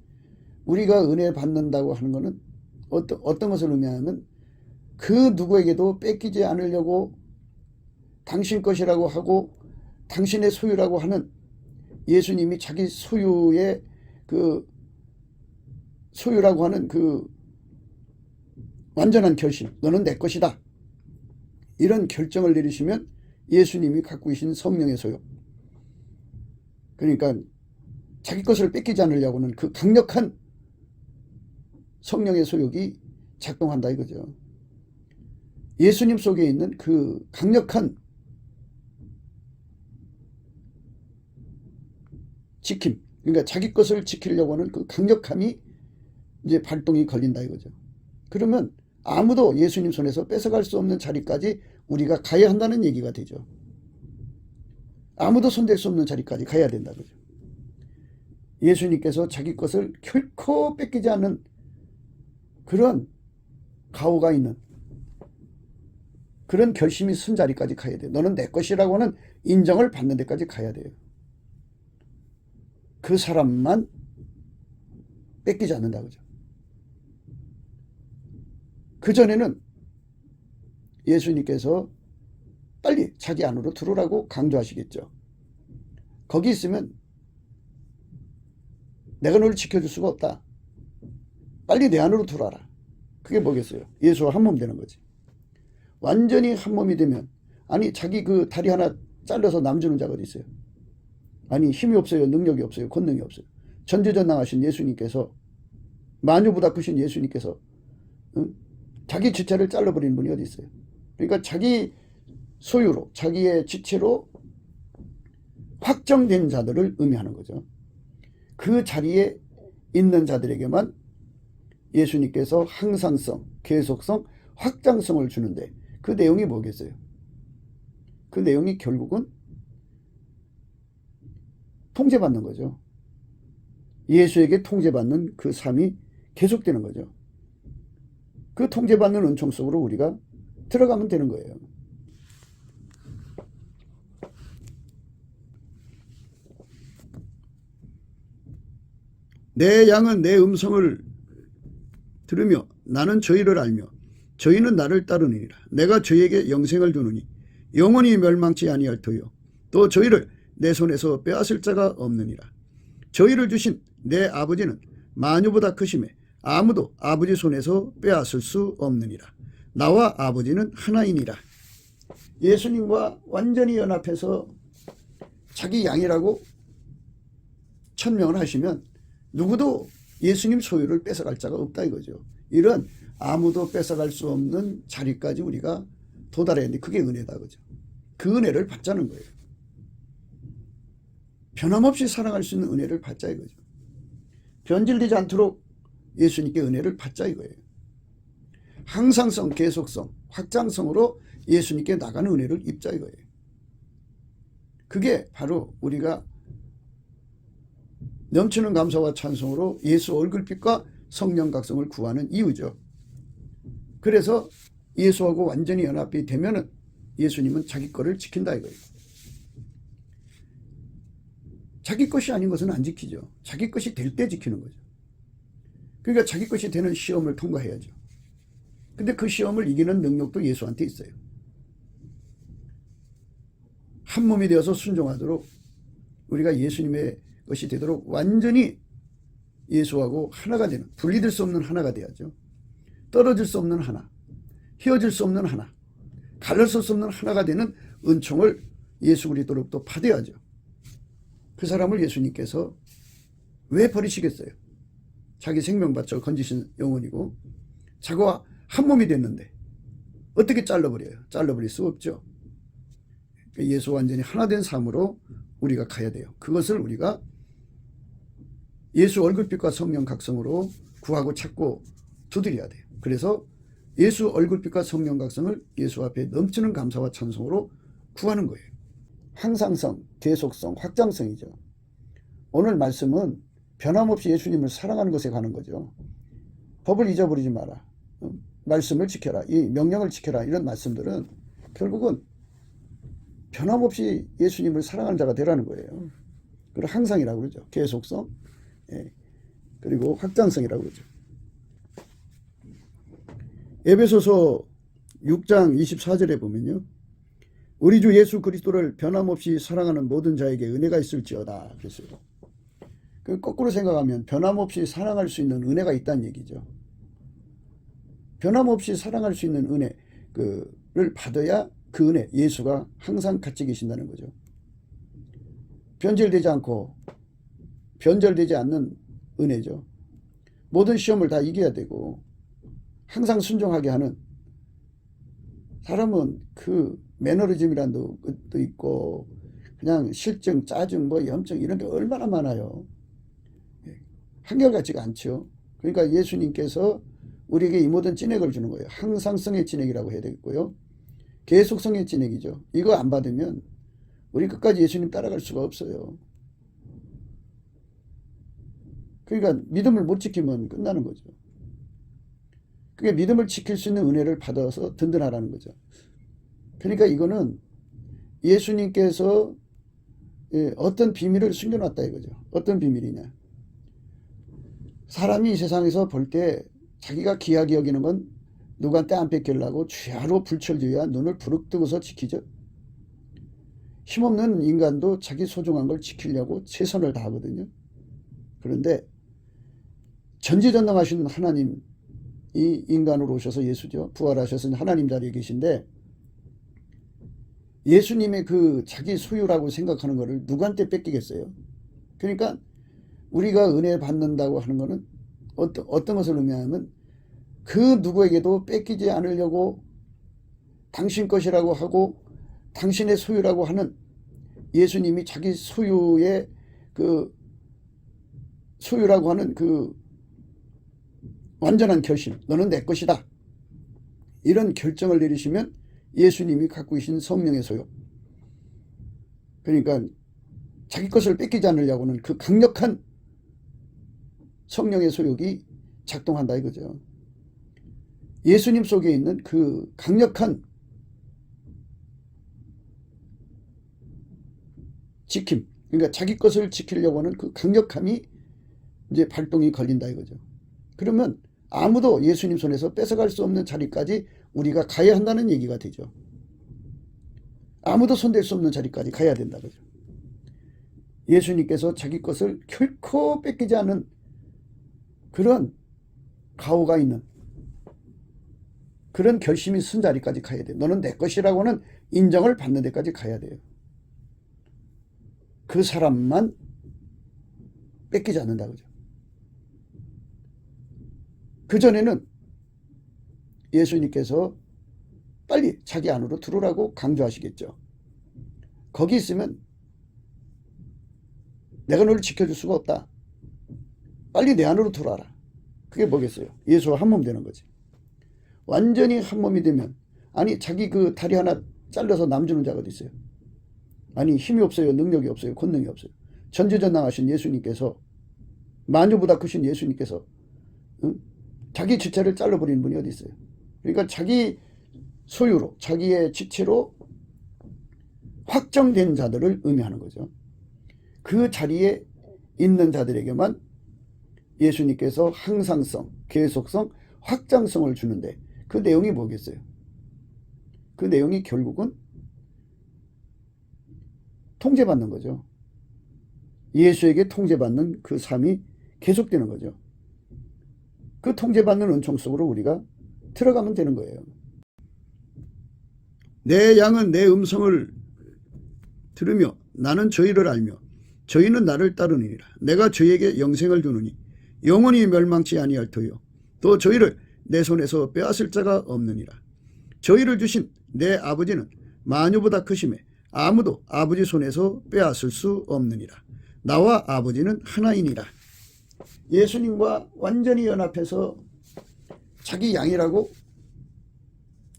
A: 우리가 은혜 받는다고 하는 거는 어떤 것을 의미하면 그 누구에게도 뺏기지 않으려고 당신 것이라고 하고 당신의 소유라고 하는 예수님이 자기 소유의 그 소유라고 하는 그 완전한 결심, 너는 내 것이다. 이런 결정을 내리시면 예수님이 갖고 계신 성령의 소유. 그러니까 자기 것을 뺏기지 않으려고는 그 강력한 성령의 소욕이 작동한다 이거죠. 예수님 속에 있는 그 강력한 지킴, 그러니까 자기 것을 지키려고 하는 그 강력함이 이제 발동이 걸린다 이거죠. 그러면 아무도 예수님 손에서 뺏어갈 수 없는 자리까지 우리가 가야 한다는 얘기가 되죠. 아무도 손댈 수 없는 자리까지 가야 된다 그죠. 예수님께서 자기 것을 결코 뺏기지 않는 그런 가오가 있는 그런 결심이 쓴 자리까지 가야 돼요. 너는 내 것이라고 하는 인정을 받는 데까지 가야 돼요. 그 사람만 뺏기지 않는다 그죠. 그전에는 예수님께서 빨리 자기 안으로 들어오라고 강조하시겠죠. 거기 있으면 내가 너를 지켜줄 수가 없다. 빨리 내 안으로 들어와라. 그게 뭐겠어요? 예수와 한 몸 되는 거지. 완전히 한 몸이 되면 아니 자기 그 다리 하나 잘라서 남주는 자가 어디 있어요? 아니 힘이 없어요. 능력이 없어요. 권능이 없어요. 전지전능하신 예수님께서 만유보다 크신 예수님께서 자기 지체를 잘라버리는 분이 어디 있어요? 그러니까 자기 소유로 자기의 지체로 확정된 자들을 의미하는 거죠. 그 자리에 있는 자들에게만 예수님께서 항상성, 계속성, 확장성을 주는데 그 내용이 뭐겠어요? 그 내용이 결국은 통제받는 거죠. 예수에게 통제받는 그 삶이 계속되는 거죠. 그 통제받는 은총 속으로 우리가 들어가면 되는 거예요. 내 양은 내 음성을 들으며 나는 저희를 알며 저희는 나를 따르느니라. 내가 저희에게 영생을 주느니 영원히 멸망치 아니할 터요. 또 저희를 내 손에서 빼앗을 자가 없느니라. 저희를 주신 내 아버지는 만유보다 크심에 아무도 아버지 손에서 빼앗을 수 없느니라. 나와 아버지는 하나이니라. 예수님과 완전히 연합해서 자기 양이라고 천명을 하시면 누구도 예수님 소유를 뺏어갈 자가 없다 이거죠. 이런 아무도 뺏어갈 수 없는 자리까지 우리가 도달해야 하는데 그게 은혜다 그죠. 그 은혜를 받자는 거예요. 변함없이 살아갈 수 있는 은혜를 받자 이거죠. 변질되지 않도록 예수님께 은혜를 받자 이거예요. 항상성, 계속성, 확장성으로 예수님께 나가는 은혜를 입자 이거예요. 그게 바로 우리가 넘치는 감사와 찬송으로 예수 얼굴빛과 성령 각성을 구하는 이유죠. 그래서 예수하고 완전히 연합이 되면은 예수님은 자기 거를 지킨다 이거예요. 자기 것이 아닌 것은 안 지키죠. 자기 것이 될 때 지키는 거죠. 그러니까 자기 것이 되는 시험을 통과해야죠. 근데 그 시험을 이기는 능력도 예수한테 있어요. 한 몸이 되어서 순종하도록 우리가 예수님의 것이 되도록 완전히 예수하고 하나가 되는, 분리될 수 없는 하나가 돼야죠. 떨어질 수 없는 하나, 헤어질 수 없는 하나, 갈라설 수 없는 하나가 되는 은총을 예수 그리스도로부터 받아야죠. 그 사람을 예수님께서 왜 버리시겠어요? 자기 생명 바쳐 건지신 영혼이고 자기와 한 몸이 됐는데 어떻게 잘라버려요? 잘라버릴 수 없죠. 예수 완전히 하나 된 삶으로 우리가 가야 돼요. 그것을 우리가 예수 얼굴빛과 성령 각성으로 구하고 찾고 두드려야 돼요. 그래서 예수 얼굴빛과 성령 각성을 예수 앞에 넘치는 감사와 찬송으로 구하는 거예요. 항상성, 계속성, 확장성이죠. 오늘 말씀은 변함없이 예수님을 사랑하는 것에 관한 거죠. 법을 잊어버리지 마라. 말씀을 지켜라. 이 명령을 지켜라. 이런 말씀들은 결국은 변함없이 예수님을 사랑하는 자가 되라는 거예요. 그리고 항상이라고 그러죠. 계속성, 그리고 확장성이라고 그러죠. 에베소서 6장 24절에 보면요. 우리 주 예수 그리스도를 변함없이 사랑하는 모든 자에게 은혜가 있을지어다 그랬어요. 그 거꾸로 생각하면 변함없이 사랑할 수 있는 은혜가 있다는 얘기죠. 변함없이 사랑할 수 있는 은혜를 받아야 그 은혜, 예수가 항상 같이 계신다는 거죠. 변질되지 않고 변절되지 않는 은혜죠. 모든 시험을 다 이겨야 되고 항상 순종하게 하는 사람은 그 매너리즘이라는 것도 있고 그냥 실증, 짜증, 뭐 염증 이런 게 얼마나 많아요. 한결같지가 않죠. 그러니까 예수님께서 우리에게 이 모든 찐액을 주는 거예요. 항상성의 찐액이라고 해야 되겠고요. 계속성의 찐액이죠. 이거 안 받으면 우리 끝까지 예수님 따라갈 수가 없어요. 그러니까 믿음을 못 지키면 끝나는 거죠. 그게 믿음을 지킬 수 있는 은혜를 받아서 든든하라는 거죠. 그러니까 이거는 예수님께서 어떤 비밀을 숨겨놨다 이거죠. 어떤 비밀이냐. 사람이 이 세상에서 볼 때 자기가 귀하게 여기는 건 누구한테 안 뺏기려고 주야로 불철주야 눈을 부릅뜨고서 지키죠. 힘없는 인간도 자기 소중한 걸 지키려고 최선을 다하거든요. 그런데 전지전능하신 하나님이 인간으로 오셔서 예수죠. 부활하셔서 하나님 자리에 계신데 예수님의 그 자기 소유라고 생각하는 거를 누구한테 뺏기겠어요? 그러니까 우리가 은혜 받는다고 하는 거는 어떤 것을 의미하냐면 그 누구에게도 뺏기지 않으려고 당신 것이라고 하고 당신의 소유라고 하는 예수님이 자기 소유의 그 소유라고 하는 그 완전한 결심, 너는 내 것이다. 이런 결정을 내리시면 예수님이 갖고 계신 성령의 소유. 그러니까 자기 것을 뺏기지 않으려고는 그 강력한 성령의 소욕이 작동한다 이거죠. 예수님 속에 있는 그 강력한 지킴, 그러니까 자기 것을 지키려고 하는 그 강력함이 이제 발동이 걸린다 이거죠. 그러면 아무도 예수님 손에서 뺏어갈 수 없는 자리까지 우리가 가야 한다는 얘기가 되죠. 아무도 손댈 수 없는 자리까지 가야 된다 그죠. 예수님께서 자기 것을 결코 뺏기지 않은 그런 가오가 있는 그런 결심이 쓴 자리까지 가야 돼요. 너는 내 것이라고는 인정을 받는 데까지 가야 돼요. 그 사람만 뺏기지 않는다 그죠. 그전에는 예수님께서 빨리 자기 안으로 들어오라고 강조하시겠죠. 거기 있으면 내가 너를 지켜줄 수가 없다. 빨리 내 안으로 들어와라. 그게 뭐겠어요? 예수와 한 몸 되는 거지. 완전히 한 몸이 되면 아니 자기 그 다리 하나 잘라서 남주는 자가 어디 있어요? 아니 힘이 없어요. 능력이 없어요. 권능이 없어요. 전지전능하신 예수님께서 만유보다 크신 예수님께서 자기 지체를 잘라버리는 분이 어디 있어요? 그러니까 자기 소유로 자기의 지체로 확정된 자들을 의미하는 거죠. 그 자리에 있는 자들에게만 예수님께서 항상성, 계속성, 확장성을 주는데 그 내용이 뭐겠어요? 그 내용이 결국은 통제받는 거죠. 예수에게 통제받는 그 삶이 계속되는 거죠. 그 통제받는 은총 속으로 우리가 들어가면 되는 거예요. 내 양은 내 음성을 들으며 나는 저희를 알며 저희는 나를 따르느니라. 내가 저희에게 영생을 주느니 영원히 멸망치 아니할 터요. 또 저희를 내 손에서 빼앗을 자가 없느니라. 저희를 주신 내 아버지는 만유보다 크심에 아무도 아버지 손에서 빼앗을 수 없느니라. 나와 아버지는 하나이니라. 예수님과 완전히 연합해서 자기 양이라고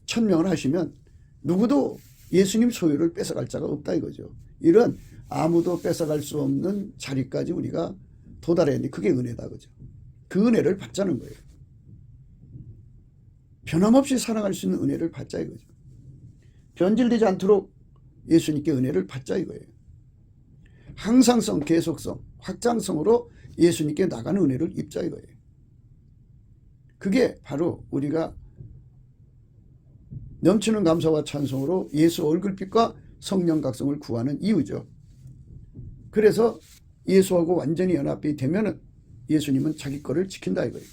A: 천명을 하시면 누구도 예수님 소유를 뺏어갈 자가 없다 이거죠. 이런 아무도 뺏어갈 수 없는 자리까지 우리가 도달해야 하는데 그게 은혜다 그죠. 그 은혜를 받자는 거예요. 변함없이 살아갈 수 있는 은혜를 받자 이거죠. 변질되지 않도록 예수님께 은혜를 받자 이거예요. 항상성, 계속성, 확장성으로 예수님께 나가는 은혜를 입자 이거예요. 그게 바로 우리가 넘치는 감사와 찬송으로 예수 얼굴빛과 성령 각성을 구하는 이유죠. 그래서 예수하고 완전히 연합이 되면은 예수님은 자기 거를 지킨다 이거예요.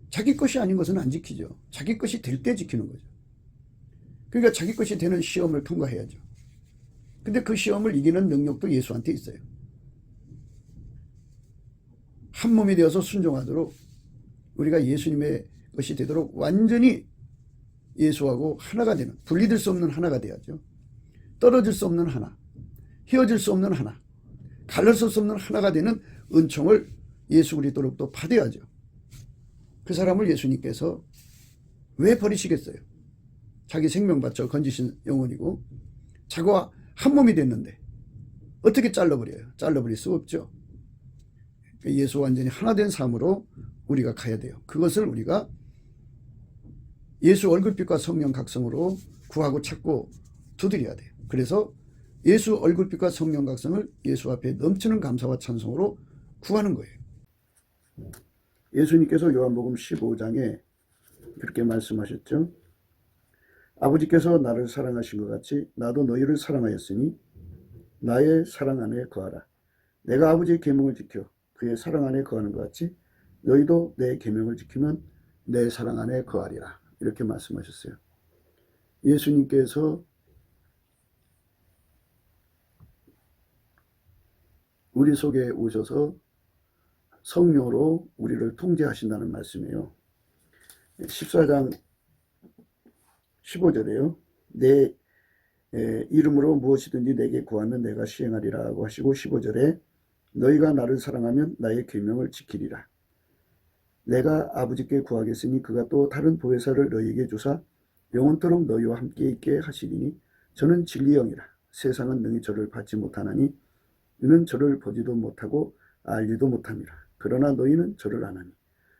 A: 자기 것이 아닌 것은 안 지키죠. 자기 것이 될 때 지키는 거죠. 그러니까 자기 것이 되는 시험을 통과해야죠. 근데 그 시험을 이기는 능력도 예수한테 있어요. 한 몸이 되어서 순종하도록 우리가 예수님의 것이 되도록 완전히 예수하고 하나가 되는, 분리될 수 없는 하나가 돼야죠. 떨어질 수 없는 하나, 헤어질 수 없는 하나, 갈라설 수 없는 하나가 되는 은총을 예수 그리스도로 또 받아야죠. 그 사람을 예수님께서 왜 버리시겠어요? 자기 생명 바쳐 건지신 영혼이고 자기와 한 몸이 됐는데 어떻게 잘라버려요? 잘라버릴 수 없죠. 예수 완전히 하나 된 삶으로 우리가 가야 돼요. 그것을 우리가 예수 얼굴빛과 성령 각성으로 구하고 찾고 두드려야 돼요. 그래서 예수 얼굴빛과 성령 각성을 예수 앞에 넘치는 감사와 찬송으로 구하는 거예요. 예수님께서 요한복음 15장에 그렇게 말씀하셨죠. 아버지께서 나를 사랑하신 것 같이 나도 너희를 사랑하였으니 나의 사랑 안에 거하라. 내가 아버지의 계명을 지켜 그의 사랑 안에 거하는 것 같이 너희도 내 계명을 지키면 내 사랑 안에 거하리라. 이렇게 말씀하셨어요. 예수님께서 우리 속에 오셔서 성령으로 우리를 통제하신다는 말씀이에요. 14장 15절에요. 내 이름으로 무엇이든지 내게 구하면 내가 시행하리라고 하시고 15절에 너희가 나를 사랑하면 나의 계명을 지키리라. 내가 아버지께 구하겠으니 그가 또 다른 보혜사를 너희에게 주사 영원토록 너희와 함께 있게 하시리니 저는 진리 영이라. 세상은 능히 저를 받지 못하나니 이는 저를 보지도 못하고 알지도 못함이라. 그러나 너희는 저를 아나니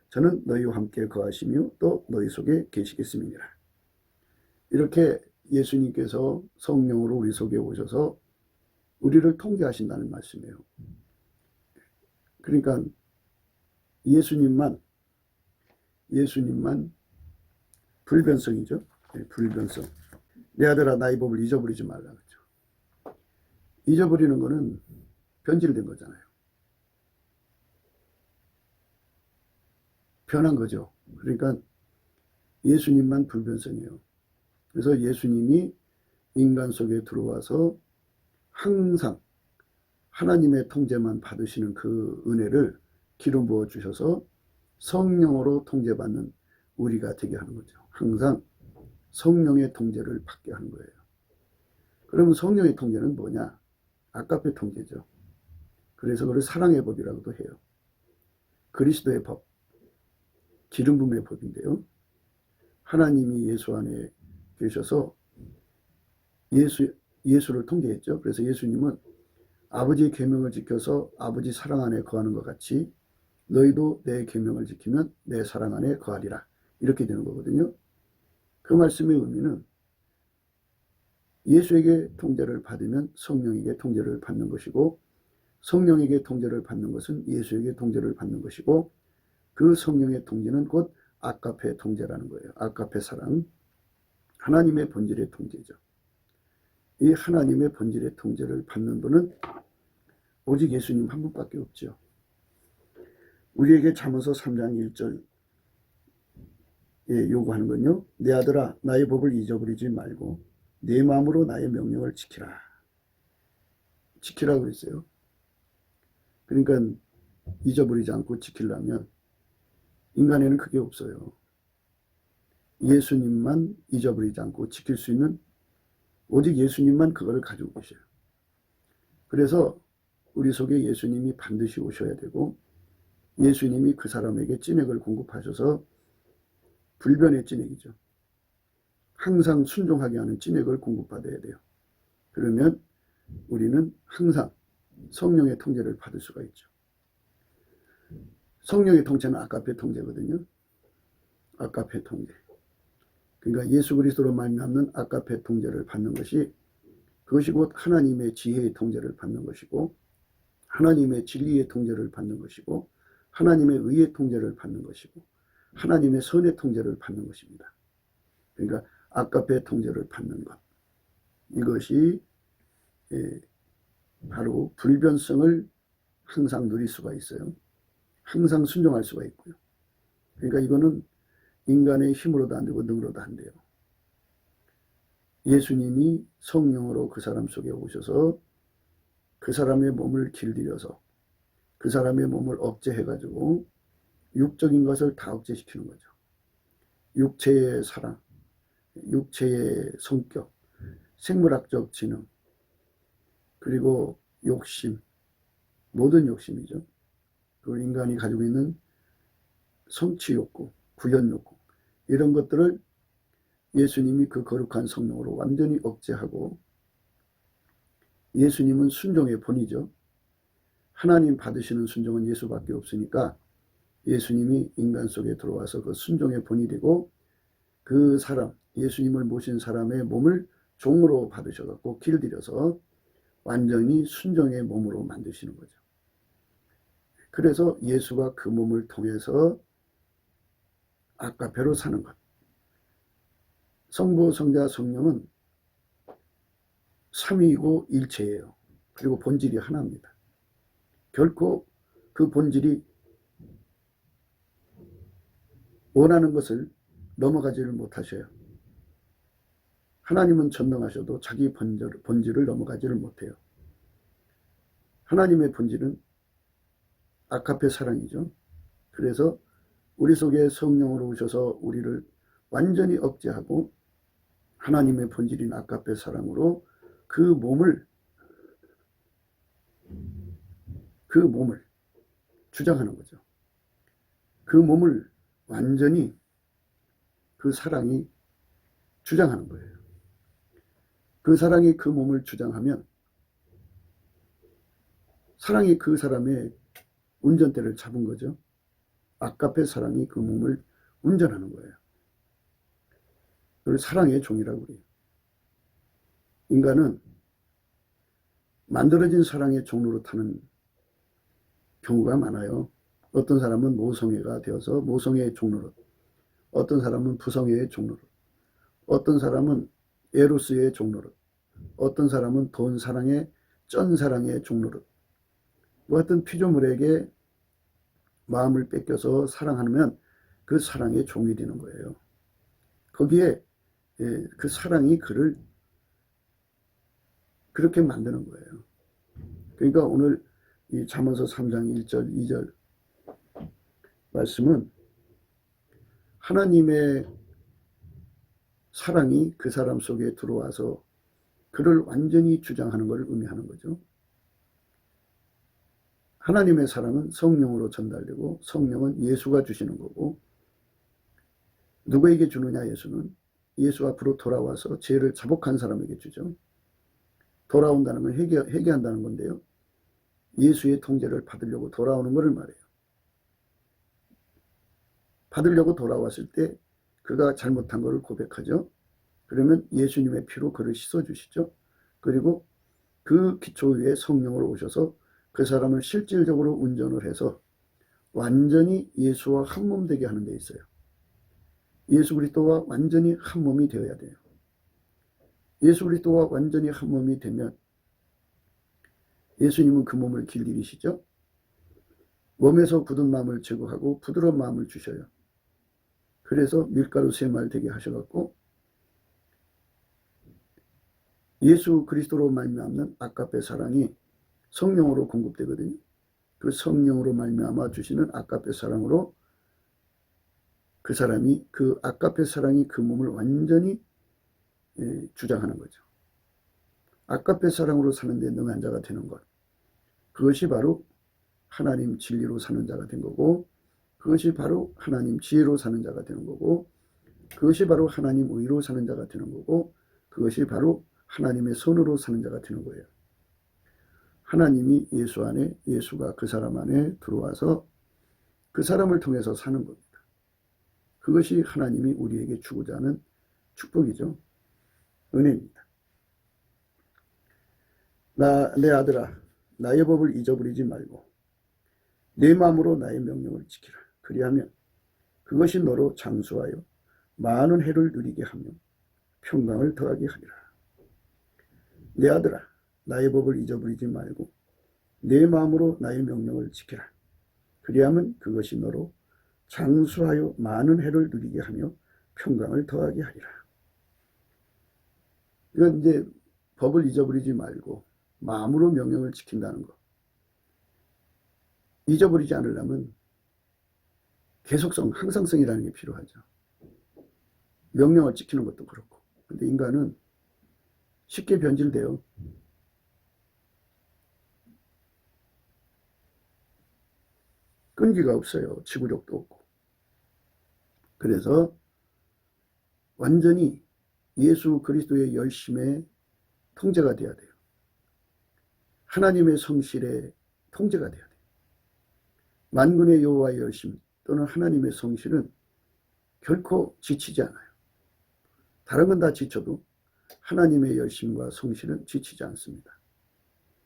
A: 저는 너희와 함께 거하시며 또 너희 속에 계시겠음이니라. 이렇게 예수님께서 성령으로 우리 속에 오셔서 우리를 통제하신다는 말씀이에요. 그러니까 예수님만 불변성이죠. 불변성. 내 아들아 나의 법을 잊어버리지 말라 그랬죠. 잊어버리는 거는 변질된 거잖아요. 변한 거죠. 그러니까 예수님만 불변성이에요. 그래서 예수님이 인간 속에 들어와서 항상 하나님의 통제만 받으시는 그 은혜를 기름 부어 주셔서 성령으로 통제받는 우리가 되게 하는 거죠. 항상 성령의 통제를 받게 하는 거예요. 그러면 성령의 통제는 뭐냐? 아까페 통제죠. 그래서 그걸 사랑의 법이라고도 해요. 그리스도의 법, 기름 부음의 법인데요. 하나님이 예수 안에 계셔서 예수를 통제했죠. 그래서 예수님은 아버지의 계명을 지켜서 아버지 사랑 안에 거하는 것 같이 너희도 내 계명을 지키면 내 사랑 안에 거하리라. 이렇게 되는 거거든요. 그 말씀의 의미는 예수에게 통제를 받으면 성령에게 통제를 받는 것이고 성령에게 통제를 받는 것은 예수에게 통제를 받는 것이고 그 성령의 통제는 곧 아가페 통제라는 거예요. 아가페 사랑. 하나님의 본질의 통제죠. 이 하나님의 본질의 통제를 받는 분은 오직 예수님 한 분밖에 없죠. 우리에게 잠언서 3장 1절에 요구하는 건요. 내 아들아 나의 법을 잊어버리지 말고 내 마음으로 나의 명령을 지키라. 지키라고 했어요. 그러니까 잊어버리지 않고 지키려면 인간에는 그게 없어요. 예수님만 잊어버리지 않고 지킬 수 있는 오직 예수님만 그거를 가지고 계셔요. 그래서 우리 속에 예수님이 반드시 오셔야 되고 예수님이 그 사람에게 찐액을 공급하셔서 불변의 찐액이죠. 항상 순종하게 하는 찐액을 공급받아야 돼요. 그러면 우리는 항상 성령의 통제를 받을 수가 있죠. 성령의 통제는 아가페 통제거든요. 아가페 통제. 그러니까 예수 그리스도로 말미암는 아가페 통제를 받는 것이 그것이 곧 하나님의 지혜의 통제를 받는 것이고 하나님의 진리의 통제를 받는 것이고 하나님의 의의 통제를 받는 것이고 하나님의 선의 통제를 받는 것입니다. 그러니까 아가페 통제를 받는 것. 이것이 바로 불변성을 항상 누릴 수가 있어요. 항상 순종할 수가 있고요. 그러니까 이거는 인간의 힘으로도 안 되고 능으로도 안 돼요. 예수님이 성령으로 그 사람 속에 오셔서 그 사람의 몸을 길들여서 그 사람의 몸을 억제해가지고 육적인 것을 다 억제시키는 거죠. 육체의 사랑, 육체의 성격, 생물학적 지능, 그리고 욕심, 모든 욕심이죠. 그 인간이 가지고 있는 성취 욕구, 구현 욕구, 이런 것들을 예수님이 그 거룩한 성령으로 완전히 억제하고, 예수님은 순종의 본이죠. 하나님 받으시는 순종은 예수밖에 없으니까 예수님이 인간 속에 들어와서 그 순종의 본이 되고, 그 사람, 예수님을 모신 사람의 몸을 종으로 받으셔갖고 길들여서 완전히 순종의 몸으로 만드시는 거죠. 그래서 예수가 그 몸을 통해서 아까페로 사는 것. 성부, 성자, 성령은 삼위이고 일체예요. 그리고 본질이 하나입니다. 결코 그 본질이 원하는 것을 넘어가지를 못하셔요. 하나님은 전능하셔도 자기 본질을 넘어가지를 못해요. 하나님의 본질은 아카페 사랑이죠. 그래서 우리 속에 성령으로 오셔서 우리를 완전히 억제하고 하나님의 본질인 아카페 사랑으로 그 몸을 주장하는 거죠. 그 몸을 완전히 그 사랑이 주장하는 거예요. 그 사랑이 그 몸을 주장하면 사랑이 그 사람의 운전대를 잡은 거죠. 아카페 사랑이 그 몸을 운전하는 거예요. 그걸 사랑의 종이라고 그래요. 인간은 만들어진 사랑의 종로로 타는 경우가 많아요. 어떤 사람은 모성애가 되어서 모성애의 종로로, 어떤 사람은 부성애의 종로로, 어떤 사람은 에로스의 종로로, 어떤 사람은 돈 사랑의 쩐 사랑의 종로로, 뭐 어떤 피조물에게 마음을 뺏겨서 사랑하면 그 사랑의 종이 되는 거예요. 거기에 그 사랑이 그를 그렇게 만드는 거예요. 그러니까 오늘 이 잠언서 3장 1절 2절 말씀은 하나님의 사랑이 그 사람 속에 들어와서 그를 완전히 주장하는 것을 의미하는 거죠. 하나님의 사랑은 성령으로 전달되고 성령은 예수가 주시는 거고, 누구에게 주느냐? 예수는 예수 앞으로 돌아와서 죄를 자복한 사람에게 주죠. 돌아온다는 건 회개한다는 건데요. 예수의 통제를 받으려고 돌아오는 것을 말해요. 받으려고 돌아왔을 때 그가 잘못한 것을 고백하죠. 그러면 예수님의 피로 그를 씻어주시죠. 그리고 그 기초 위에 성령으로 오셔서 그 사람을 실질적으로 운전을 해서 완전히 예수와 한 몸 되게 하는 데 있어요. 예수 그리스도와 완전히 한 몸이 되어야 돼요. 예수 그리스도와 완전히 한 몸이 되면 예수님은 그 몸을 길들이시죠. 몸에서 굳은 마음을 제거하고 부드러운 마음을 주셔요. 그래서 밀가루 쇠말 되게 하셔갖고 예수 그리스도로 말미암는 아카페 사랑이 성령으로 공급되거든요. 그 성령으로 말미암아 주시는 아카페 사랑으로 그 사람이 그 아카페 사랑이 그 몸을 완전히 주장하는 거죠. 아카페 사랑으로 사는 데 능한 자가 되는 것, 그것이 바로 하나님 진리로 사는 자가 된 거고, 그것이 바로 하나님 지혜로 사는 자가 되는 거고, 그것이 바로 하나님 의로 사는 자가 되는 거고, 그것이 바로 하나님의 선으로 사는 자가 되는 거예요. 하나님이 예수 안에, 예수가 그 사람 안에 들어와서 그 사람을 통해서 사는 겁니다. 그것이 하나님이 우리에게 주고자 하는 축복이죠. 은혜입니다. 내 아들아, 나의 법을 잊어버리지 말고 내 마음으로 나의 명령을 지키라. 그리하면 그것이 너로 장수하여 많은 해를 누리게 하며 평강을 더하게 하리라. 내 아들아, 나의 법을 잊어버리지 말고 내 마음으로 나의 명령을 지키라. 그리하면 그것이 너로 장수하여 많은 해를 누리게 하며 평강을 더하게 하리라. 이건 이제 법을 잊어버리지 말고 마음으로 명령을 지킨다는 것. 잊어버리지 않으려면 계속성, 항상성이라는 게 필요하죠. 명령을 지키는 것도 그렇고. 근데 인간은 쉽게 변질돼요. 끈기가 없어요. 지구력도 없고. 그래서 완전히 예수 그리스도의 열심에 통제가 돼야 돼요. 하나님의 성실에 통제가 돼야 돼요. 만군의 여호와의 열심 또는 하나님의 성실은 결코 지치지 않아요. 다른 건 다 지쳐도 하나님의 열심과 성실은 지치지 않습니다.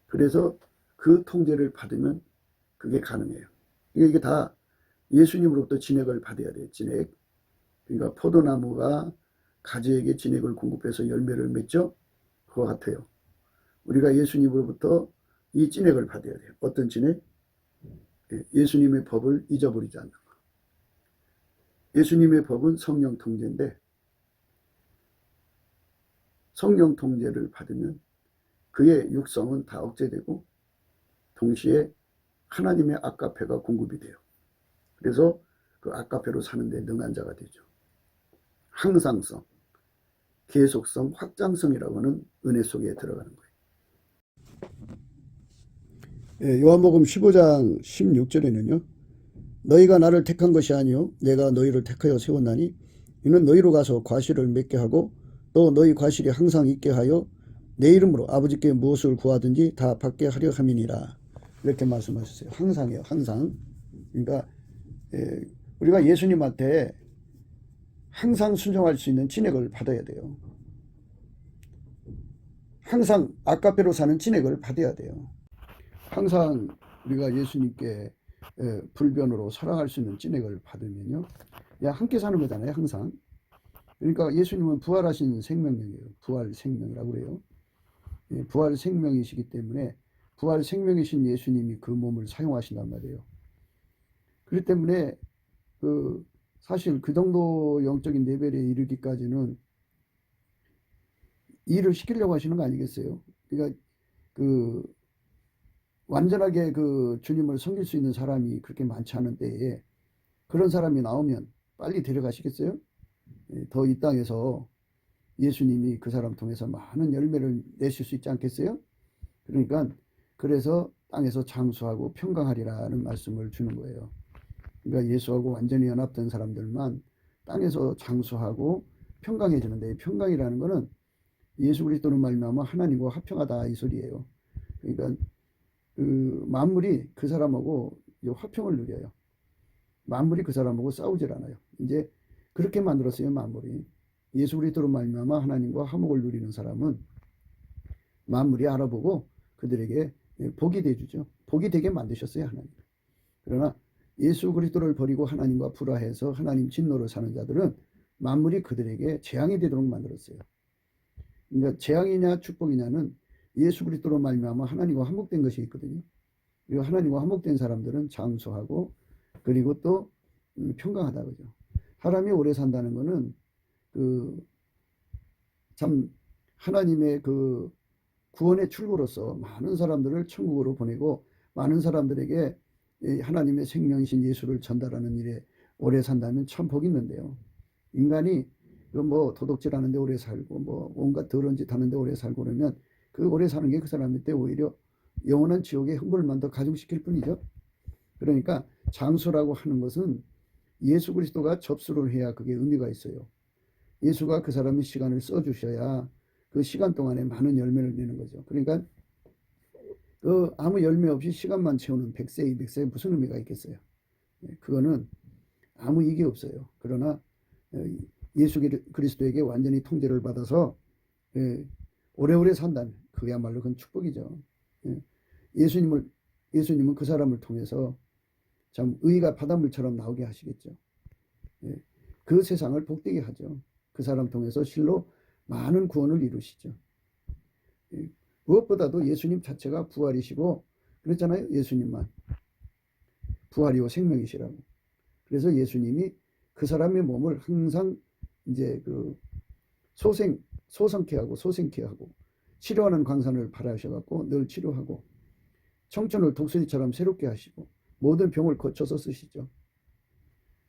A: 그래서 그 통제를 받으면 그게 가능해요. 이게 다 예수님으로부터 진액을 받아야 돼요. 진액. 그러니까 포도나무가 가지에게 진액을 공급해서 열매를 맺죠. 그와 같아요. 우리가 예수님으로부터 이 진액을 받아야 돼요. 어떤 진액? 예수님의 법을 잊어버리지 않는 것. 예수님의 법은 성령 통제인데 성령 통제를 받으면 그의 육성은 다 억제되고 동시에 하나님의 아까페가 공급이 돼요. 그래서 그 아까페로 사는데 능한 자가 되죠. 항상성, 계속성, 확장성이라고 하는 은혜 속에 들어가는 거예요. 요한복음 15장 16절에는요. 너희가 나를 택한 것이 아니요 내가 너희를 택하여 세웠나니 이는 너희로 가서 과실을 맺게 하고 또 너희 과실이 항상 있게 하여 내 이름으로 아버지께 무엇을 구하든지 다 받게 하려 함이니라. 이렇게 말씀하셨어요. 항상이에요. 항상. 그러니까 우리가 예수님한테 항상 순종할 수 있는 진액을 받아야 돼요. 항상 아까페로 사는 진액을 받아야 돼요. 항상 우리가 예수님께 불변으로 사랑할 수 있는 진액을 받으면요. 함께 사는 거잖아요. 항상. 그러니까 예수님은 부활하신 생명이에요. 부활 생명이라고 그래요. 부활 생명이시기 때문에 부활 생명이신 예수님이 그 몸을 사용하신단 말이에요. 그렇기 때문에 사실 그 정도 영적인 레벨에 이르기까지는 일을 시키려고 하시는 거 아니겠어요? 그러니까 완전하게 주님을 섬길 수 있는 사람이 그렇게 많지 않은 때에 그런 사람이 나오면 빨리 데려가시겠어요? 더 이 땅에서 예수님이 그 사람 통해서 많은 열매를 내실 수 있지 않겠어요? 그러니까 그래서 땅에서 장수하고 평강하리라는 말씀을 주는 거예요. 그러니까 예수하고 완전히 연합된 사람들만 땅에서 장수하고 평강해지는데 평강이라는 것은 예수 그리스도로 말미암아 하나님과 화평하다 이 소리예요. 그러니까 만물이 그 사람하고 화평을 누려요. 만물이 그 사람하고 싸우질 않아요. 이제 그렇게 만들었어요. 만물이. 예수 그리스도로 말미암아 하나님과 화목을 누리는 사람은 만물이 알아보고 그들에게 복이 돼주죠. 복이 되게 만드셨어요. 하나님. 그러나 예수 그리스도를 버리고 하나님과 불화해서 하나님 진노를 사는 자들은 만물이 그들에게 재앙이 되도록 만들었어요. 그러니까 재앙이냐 축복이냐는 예수 그리스도로 말미암아 하나님과 화목된 것이 있거든요. 그리고 하나님과 화목된 사람들은 장수하고 그리고 또 평강하다 그죠. 사람이 오래 산다는 것은 참 하나님의 구원의 출구로서 많은 사람들을 천국으로 보내고 많은 사람들에게 하나님의 생명이신 예수를 전달하는 일에 오래 산다면 참 복이 있는데요. 인간이 도둑질하는데 오래 살고 온갖 더러운 짓 하는데 오래 살고 그러면 그 오래 사는 게 그 사람한테 오히려 영원한 지옥의 흥분만 더 가중시킬 뿐이죠. 그러니까 장수라고 하는 것은 예수 그리스도가 접수를 해야 그게 의미가 있어요. 예수가 그 사람의 시간을 써주셔야 그 시간 동안에 많은 열매를 내는 거죠. 그러니까 아무 열매 없이 시간만 채우는 100세, 200세에 무슨 의미가 있겠어요. 그거는 아무 이익이 없어요. 그러나 예수 그리스도에게 완전히 통제를 받아서 오래오래 산다면 그야말로 그건 축복이죠. 예수님은 그 사람을 통해서 참 의가 바닷물처럼 나오게 하시겠죠. 그 세상을 복되게 하죠. 그 사람 통해서 실로 많은 구원을 이루시죠. 무엇보다도 예수님 자체가 부활이시고 그랬잖아요. 예수님만 부활이요 생명이시라고. 그래서 예수님이 그 사람의 몸을 항상 이제 소생케 하고 치료하는 광산을 발하셔갖고 늘 치료하고 청춘을 독수리처럼 새롭게 하시고 모든 병을 거쳐서 쓰시죠.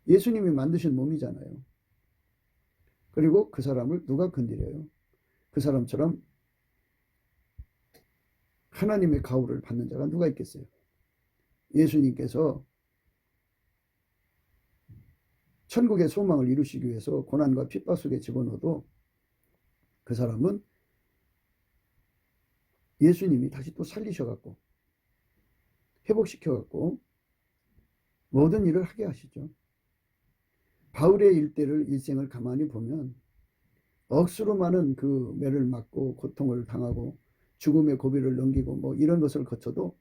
A: 예수님이 만드신 몸이잖아요. 그리고 그 사람을 누가 건드려요? 그 사람처럼 하나님의 가호를 받는 자가 누가 있겠어요? 예수님께서 천국의 소망을 이루시기 위해서 고난과 핍박 속에 집어넣어도 그 사람은 예수님이 다시 또 살리셔갖고 회복시켜갖고 모든 일을 하게 하시죠. 바울의 일생을 가만히 보면 억수로 많은 그 매를 맞고 고통을 당하고 죽음의 고비를 넘기고 뭐 이런 것을 거쳐도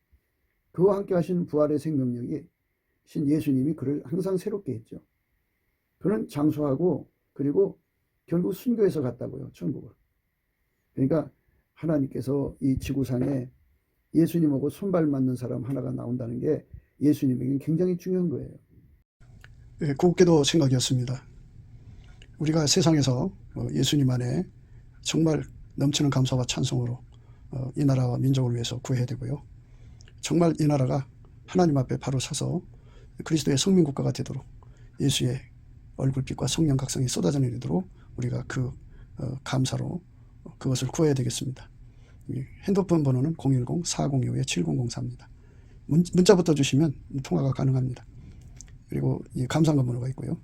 A: 그와 함께 하신 부활의 생명력이 신 예수님이 그를 항상 새롭게 했죠. 그는 장수하고 그리고 결국 순교해서 갔다고요. 천국을. 그러니까 하나님께서 이 지구상에 예수님하고 손발 맞는 사람 하나가 나온다는 게 예수님에게는 굉장히 중요한 거예요.
B: 네, 곱게도 생각이었습니다. 우리가 세상에서 예수님 안에 정말 넘치는 감사와 찬송으로 이 나라와 민족을 위해서 구해야 되고요. 정말 이 나라가 하나님 앞에 바로 서서 그리스도의 성민국가가 되도록 예수의 얼굴빛과 성령 각성이 쏟아져 내리도록 우리가 그 감사로 그것을 구해야 되겠습니다. 핸드폰 번호는 010-4025-7004입니다. 문자부터 주시면 통화가 가능합니다. 그리고 이 감사한 번호가 있고요.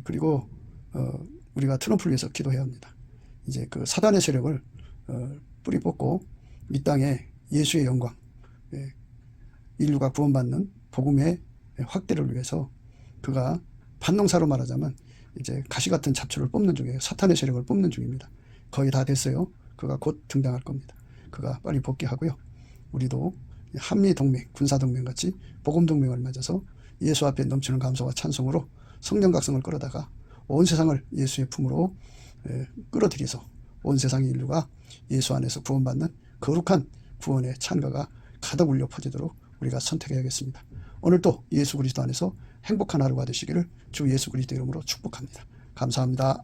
B: 그리고 우리가 트럼프를 위해서 기도해야 합니다. 이제 그 사단의 세력을 뿌리 뽑고 이 땅에 예수의 영광, 인류가 구원받는 복음의 확대를 위해서 그가 반농사로 말하자면 이제 가시 같은 잡초를 뽑는 중이에요. 사탄의 세력을 뽑는 중입니다. 거의 다 됐어요. 그가 곧 등장할 겁니다. 그가 빨리 복귀하고요. 우리도 한미동맹, 군사동맹 같이 복음동맹을 맺어서 예수 앞에 넘치는 감사와 찬송으로 성령 각성을 끌어다가 온 세상을 예수의 품으로 끌어들여서 온 세상의 인류가 예수 안에서 구원받는 거룩한 구원의 찬가가 가득 울려 퍼지도록 우리가 선택해야겠습니다. 오늘도 예수 그리스도 안에서 행복한 하루가 되시기를 주 예수 그리스도 이름으로 축복합니다. 감사합니다.